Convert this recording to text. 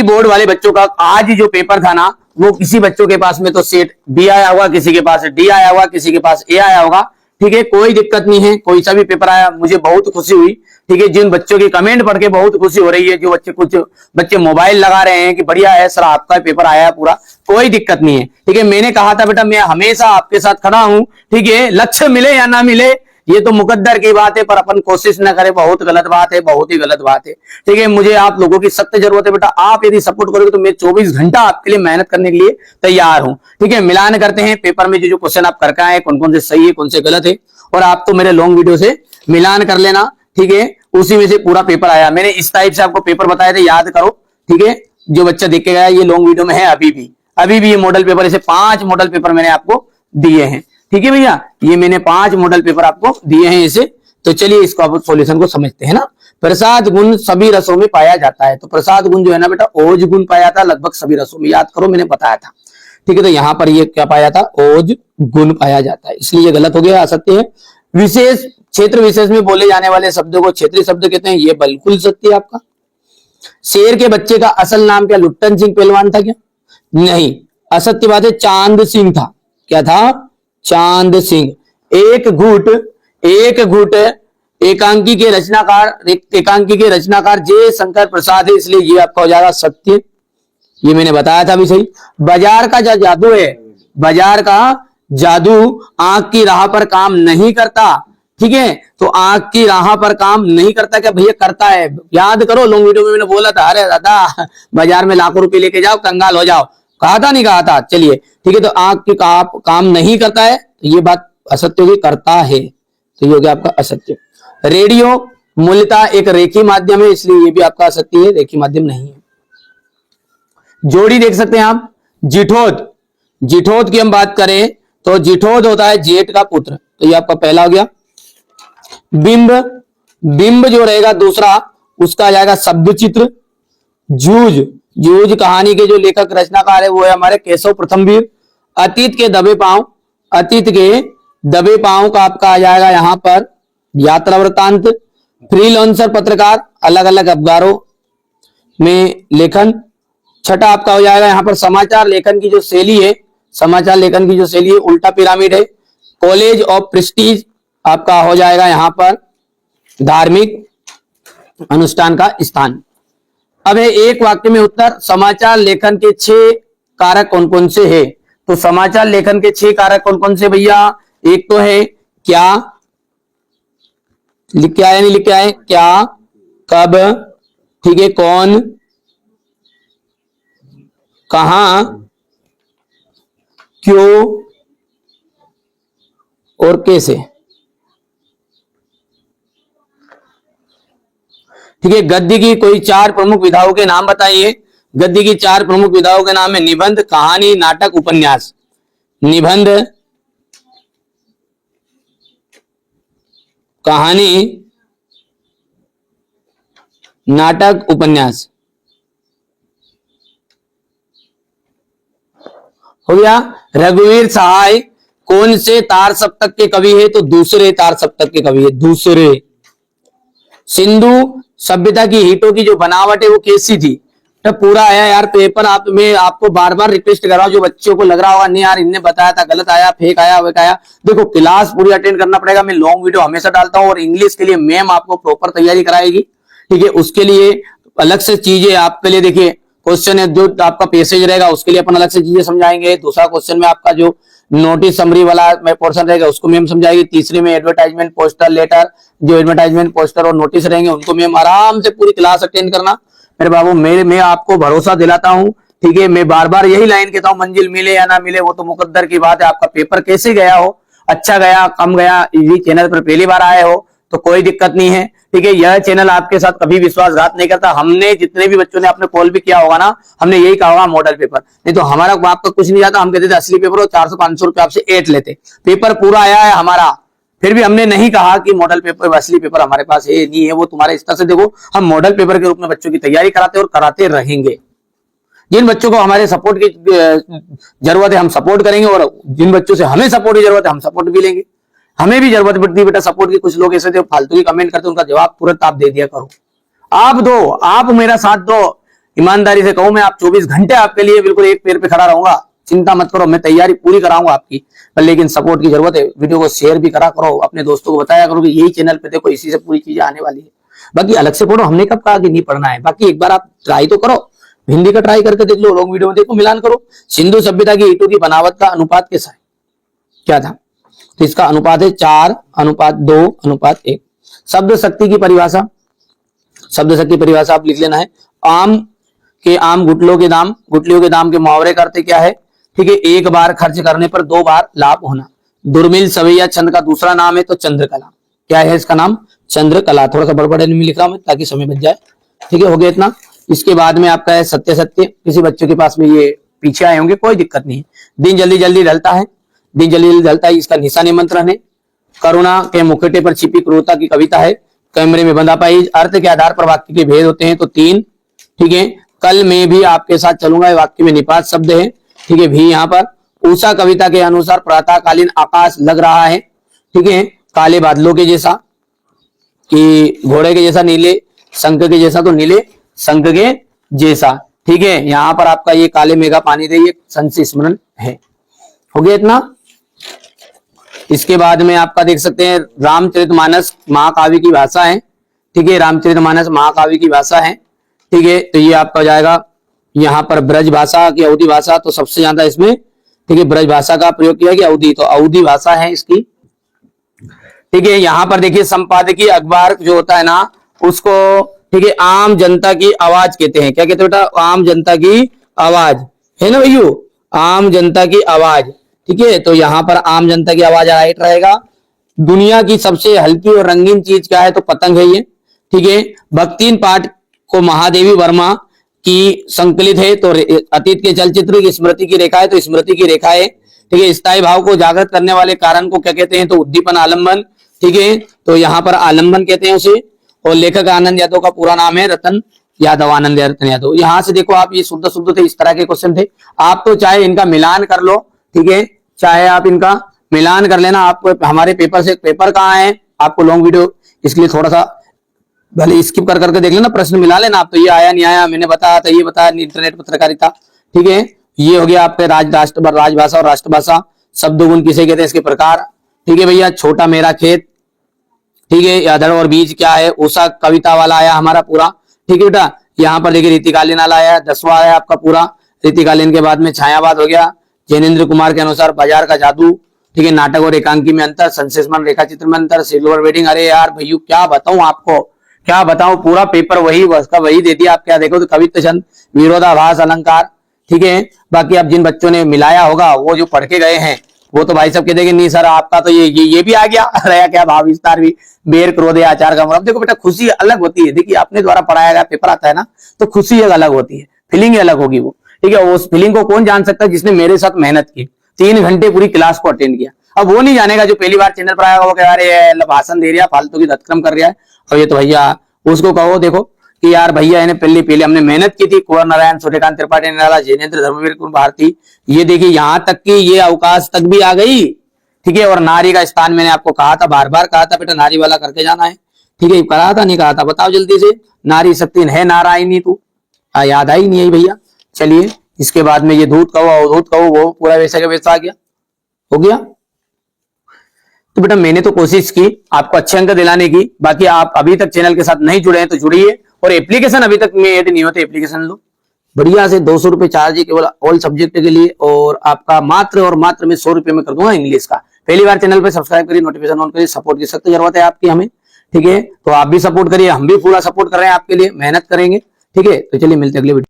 Board वाले बच्चों का आज जो पेपर था ना, वो किसी बच्चों के पास में तो सेट बी आया होगा, किसी के पास डी आया होगा, किसी के पास ए आया होगा। ठीक है, कोई दिक्कत नहीं है, कोई सा भी पेपर आया, मुझे बहुत खुशी हुई। ठीक है, जिन बच्चों की कमेंट पढ़ के बहुत खुशी हो रही है, जो बच्चे कुछ बच्चे मोबाइल लगा रहे हैं कि बढ़िया है सर आपका पेपर आया है पूरा, कोई दिक्कत नहीं है। ठीक है, मैंने कहा था बेटा मैं हमेशा आपके साथ खड़ा हूं। ठीक है, लक्ष्य मिले या ना मिले ये तो मुकद्दर की बात है, पर अपन कोशिश ना करें, बहुत गलत बात है, बहुत ही गलत बात है। ठीक है, मुझे आप लोगों की सख्त जरूरत है बेटा। आप यदि सपोर्ट करोगे तो मैं 24 घंटा आपके लिए मेहनत करने के लिए तैयार हूं। ठीक है, मिलान करते हैं पेपर में जो क्वेश्चन आप करके आए, कौन कौन से सही है, कौन से गलत है, और आप तो मेरे लॉन्ग वीडियो से मिलान कर लेना। ठीक है, उसी में से पूरा पेपर आया। मैंने इस टाइप से आपको पेपर बताए थे, याद करो। ठीक है, जो बच्चा देख के गया ये लॉन्ग वीडियो में है, अभी भी ये मॉडल पेपर, ऐसे 5 मॉडल पेपर मैंने आपको दिए हैं। ठीक है भैया, ये मैंने 5 मॉडल पेपर आपको दिए हैं इसे। तो चलिए इसको आप सॉल्यूशन को समझते हैं ना। प्रसाद गुण सभी रसों में पाया जाता है, तो प्रसाद गुण जो है ना बेटा ओज गुण पाया था लगभग सभी रसों में, याद करो मैंने बताया था। ठीक है, तो यहां पर ये क्या पाया था, ओज गुण पाया जाता है, इसलिए ये गलत हो गया, असत्य है। विशेष क्षेत्र विशेष में बोले जाने वाले शब्दों को क्षेत्रीय शब्द कहते हैं, ये बिल्कुल सत्य है आपका। शेर के बच्चे का असल नाम क्या लुट्टन सिंह पहलवान था क्या? नहीं, असत्य बात है, चांद सिंह था। क्या था? चांद सिंह। एक घुट एकांकी के रचनाकार जे शंकर प्रसाद है, इसलिए ये आपका हो जाएगा सत्य। ये मैंने बताया था अभी सही। बाजार का जो जादू है, बाजार का जादू आंख की राह पर काम नहीं करता। ठीक है, तो आंख की राह पर काम नहीं करता क्या भैया? करता है, याद करो लॉन्ग वीडियो में मैंने बोला था, अरे दादा बाजार में लाखों रुपए लेके जाओ कंगाल हो जाओ, कहा था नहीं कहा था? चलिए ठीक है, तो आंख की काम नहीं करता है, ये बात असत्य होगी, करता है, तो ये हो गया आपका असत्य। रेडियो मूलतः एक रेखी माध्यम है, इसलिए ये भी आपका असत्य है, रेखी माध्यम नहीं है। जोड़ी देख सकते हैं आप, जिठोद की हम बात करें तो जिठोद होता है जेठ का पुत्र, तो ये आपका पहला हो गया। बिंब जो रहेगा दूसरा, उसका आ जाएगा शब्द चित्र। जूझ कहानी के जो लेखक रचनाकार है वो है हमारे केशव प्रथमवीर। अतीत के दबे पांव का आपका आ जाएगा यहां पर यात्रा वृतांत। फ्रीलांसर पत्रकार, अलग अलग अखबारों में लेखन। छठा आपका हो जाएगा यहां पर समाचार लेखन की जो शैली है, उल्टा पिरामिड है। कॉलेज ऑफ प्रेस्टीज आपका हो जाएगा यहां पर धार्मिक अनुष्ठान का स्थान। अब है एक वाक्य में उत्तर, समाचार लेखन के 6 कारक कौन कौन से है? तो समाचार लेखन के 6 कारक कौन कौन से भैया? एक तो है क्या, लिख के आए नहीं लिख के आए, क्या, कब, ठीक है, कौन, कहां, क्यों और कैसे। ठीक है, गद्य की कोई 4 प्रमुख विधाओं के नाम बताइए। गद्य की 4 प्रमुख विधाओं के नाम है निबंध, कहानी, नाटक, उपन्यास। निबंध, कहानी, नाटक, उपन्यास। हो गया। रघुवीर सहाय कौन से तार सप्तक के कवि है? तो दूसरे तार सप्तक के कवि है, दूसरे। सिंधु सभ्यता की ईंटों की जो बनावट है वो कैसी थी? तो पूरा आया यार पेपर, मैं आपको बार बार रिक्वेस्ट कर रहा हूं, जो बच्चों को लग रहा होगा नहीं यार इनने बताया था गलत आया, फेक आया, वेक आया, देखो क्लास पूरी अटेंड करना पड़ेगा। मैं लॉन्ग वीडियो हमेशा डालता हूं, और इंग्लिश के लिए मैम आपको प्रॉपर तैयारी कराएगी। ठीक है, उसके लिए अलग से चीजें आपके लिए, देखिए क्वेश्चन है जो आपका पैसेज रहेगा उसके लिए अपन अलग से चीजें समझाएंगे। दूसरा क्वेश्चन में आपका जो नोटिस समरी वाला पोर्शन रहेगा उसको मैम समझाएगी। तीसरे में एडवर्टाइजमेंट पोस्टर लेटर, जो एडवर्टाइजमेंट पोस्टर और नोटिस रहेंगे उनको मैम आराम से पूरी क्लास अटेंड करना मेरे बाबू। मैं आपको भरोसा दिलाता हूं। ठीक है, मैं बार बार यही लाइन कहता हूं, मंजिल मिले या ना मिले वो तो मुकद्दर की बात है। आपका पेपर कैसे गया हो, अच्छा गया, कम गया, इसी चैनल पर पहली बार आए हो तो कोई दिक्कत नहीं है। ठीक है, यह चैनल आपके साथ कभी विश्वासघात नहीं करता। हमने जितने भी बच्चों ने आपने कॉल भी किया होगा ना, हमने यही कहा होगा मॉडल पेपर, नहीं तो हमारा आपका कुछ नहीं जाता। हम कहते थे असली पेपर हो 400-500 रुपए आपसे ऐंठ लेते। पेपर पूरा आया है हमारा, फिर भी हमने नहीं कहा कि मॉडल पेपर असली पेपर हमारे पास है नहीं है, वो तुम्हारे स्तर से देखो। हम मॉडल पेपर के रूप में बच्चों की तैयारी कराते और कराते रहेंगे। जिन बच्चों को हमारे सपोर्ट की जरूरत है हम सपोर्ट करेंगे, और जिन बच्चों से हमें सपोर्ट की जरूरत है हम सपोर्ट भी लेंगे। हमें भी जरूरत पड़ती है बेटा सपोर्ट की। कुछ लोग ऐसे थे फालतू की कमेंट करते, उनका जवाब तुरंत आप दे दिया करो। आप दो, आप मेरा साथ दो। ईमानदारी से कहूं मैं, आप 24 घंटे आपके लिए बिल्कुल एक पैर पे खड़ा रहूंगा, चिंता मत करो, मैं तैयारी पूरी कराऊंगा आपकी। पर लेकिन सपोर्ट की जरूरत है, वीडियो को शेयर भी करा करो, अपने दोस्तों को बताया करो कि यही चैनल पे देखो, इसी से पूरी चीजें आने वाली है। बाकी अलग से पढ़ो, हमने कब कहा कि नहीं पढ़ना है। बाकी एक बार आप ट्राई तो करो, हिंदी का ट्राई करके देख लो, लोग वीडियो में देखो, मिलान करो। सिंधु सभ्यता की ईंटों की बनावट का अनुपात कैसा है, क्या था? तो इसका अनुपात है 4:2:1। शब्द शक्ति की परिभाषा, शब्द शक्ति की परिभाषा आप लिख लेना है। आम गुटलियों के दाम के मुहावरे करते क्या है? ठीक है, एक बार खर्च करने पर 2 बार लाभ होना। दुर्मिल सवैया छंद का दूसरा नाम है तो चंद्रकला। क्या है इसका नाम? चंद्रकला। थोड़ा सा बड़बड़े में लिख रहा हूं मैं ताकि समय बच जाए। ठीक है, हो गया इतना। इसके बाद में आपका है सत्य सत्य। किसी बच्चों के पास में ये पीछे आए होंगे, कोई दिक्कत नहीं है। दिन जल्दी जल्दी ढलता है, दिन जल्दी जल्दी ढलता है, इसका निशा निमंत्रण है। करुणा के मुखौटे पर छिपी क्रूरता की कविता है। कैमरे में बंधा पाई। अर्थ के आधार पर वाक्य के भेद होते हैं तो 3। ठीक है, कल मैं भी आपके साथ चलूंगा, वाक्य में निपात शब्द है। ठीक है, भी यहाँ पर। उषा कविता के अनुसार प्रातःकालीन आकाश लग रहा है, ठीक है, काले बादलों के जैसा, कि घोड़े के जैसा नीले, शंख के जैसा तो नीले शंख के जैसा। ठीक है, यहाँ पर आपका ये काले मेघा पानी दे, ये संत स्मरण है। हो गया इतना। इसके बाद में आपका देख सकते हैं रामचरितमानस महाकाव्य की भाषा है। ठीक है, रामचरितमानस महाकाव्य की भाषा है। ठीक है, तो ये आपका जाएगा यहाँ पर ब्रज भाषा की अवधी भाषा, तो सबसे ज्यादा इसमें ठीक है ब्रज भाषा का प्रयोग किया गया। अवधी तो अवधी भाषा है इसकी। ठीक है, यहाँ पर देखिए संपादकीय अखबार जो होता है ना, उसको ठीक है आम जनता की आवाज कहते हैं। क्या कहते हैं बेटा? आम जनता की आवाज है ना भैया, आम जनता की आवाज। ठीक है, तो यहाँ पर आम जनता की आवाज राइट रहेगा। दुनिया की सबसे हल्की और रंगीन चीज क्या है? तो पतंग है ये। ठीक है, भक्तिन पाठ को महादेवी वर्मा की संकलित है, तो अतीत के चलचित्र की स्मृति की रेखा है, तो स्मृति की रेखा है। ठीक है, स्थायी भाव को जागृत करने वाले कारण को क्या कहते हैं? तो उद्दीपन आलम्बन। ठीक है, तो यहाँ पर आलम्बन कहते हैं उसे। और लेखक आनंद यादव का पूरा नाम है रतन यादव, आनंद रतन यादव। यहाँ से देखो आप, ये शुद्ध थे, इस तरह के क्वेश्चन थे। आप तो चाहे इनका मिलान कर लो, ठीक है, चाहे आप इनका मिलान कर लेना। आपको हमारे पेपर से पेपर कहाँ है, आपको लॉन्ग वीडियो इसके लिए थोड़ा सा भले स्किप कर करके देख लेना, प्रश्न मिला लेना आप। तो ये आया नहीं आया मैंने बताया था, ये बताया इंटरनेट पत्रकारिता। ठीक है, ये हो गया आपके राजभाषा और राष्ट्रभाषा। शब्द गुण किसे कहते हैं, इसके प्रकार। ठीक है भैया, छोटा मेरा खेत। ठीक है, अधर और बीज क्या है? उषा कविता वाला आया हमारा पूरा। ठीक है बेटा, यहाँ पर देखिए रीतिकालीन वाला आया, 10वां आया आपका पूरा। रीतिकालीन के बाद में छायावाद हो गया। जैनेन्द्र कुमार के अनुसार बाजार का जादू। ठीक है, नाटक और एकांकी में अंतर, संश्लेषण रेखा चित्र में अंतर, सिल्वर वेडिंग। अरे यार भैया क्या बताऊं आपको, क्या बताऊं, पूरा पेपर वही उसका वही दे दिया। आप क्या देखो तो कवित्व छंद, विरोधाभास, अलंकार। ठीक है, बाकी अब जिन बच्चों ने मिलाया होगा वो जो पढ़ के गए हैं वो तो भाई सब कह देंगे नहीं सर आपका तो ये भी आ गया। अरे क्या भाव विस्तार भी, बेर क्रोध आचार का। अब देखो बेटा खुशी अलग होती है। देखिए अपने द्वारा पढ़ाया गया पेपर आता है ना, तो खुशी एक अलग होती है, फीलिंग अलग होगी वो। ठीक है, उस फीलिंग को कौन जान सकता है? जिसने मेरे साथ मेहनत की, 3 घंटे पूरी क्लास को अटेंड किया। अब वो नहीं जानेगा जो पहली बार चैनल पर आएगा, वो कह रहे भाषण दे रहा है, फालतू की दत्क्रम कर रहा है। और ये तो भैया उसको कहो देखो कि यार भैया इन्हें पहले हमने मेहनत की थी। कुंवर नारायण, सूर्यकांत त्रिपाठी निराला, जैनेन्द्र, धर्मवीर भारती। ये देखिए यहाँ तक कि ये अवकाश तक भी आ गई। ठीक है, और नारी का स्थान मैंने आपको कहा था, बार बार कहा था बेटा नारी वाला करके जाना है। ठीक है, कहा था नहीं कहा था? बताओ जल्दी से। नारी शक्ति है नारायणी, तू याद आई नहीं है भैया। चलिए, इसके बाद में ये दूध कहो अवधूत कहो, वो पूरा वैसा का वैसा आ गया। हो गया। तो बेटा मैंने तो कोशिश की आपको अच्छे अंक दिलाने की। बाकी आप अभी तक चैनल के साथ नहीं जुड़े हैं तो जुड़िए, और एप्लीकेशन अभी तक में ऐड नहीं होते, एप्लीकेशन लो बढ़िया से। 200 रुपए चार्ज है केवल ऑल सब्जेक्ट के लिए, और आपका मात्र और मात्र मैं 100 रुपए में कर दूंगा इंग्लिश का। पहली बार चैनल पे सब्सक्राइब करिए, नोटिफिकेशन ऑन करिए। सपोर्ट की सख्त जरूरत है आपकी हमें। ठीक है, तो आप भी सपोर्ट करिए, हम भी पूरा सपोर्ट कर रहे हैं आपके लिए, मेहनत करेंगे। ठीक है, तो चलिए मिलते हैं अगले वीडियो।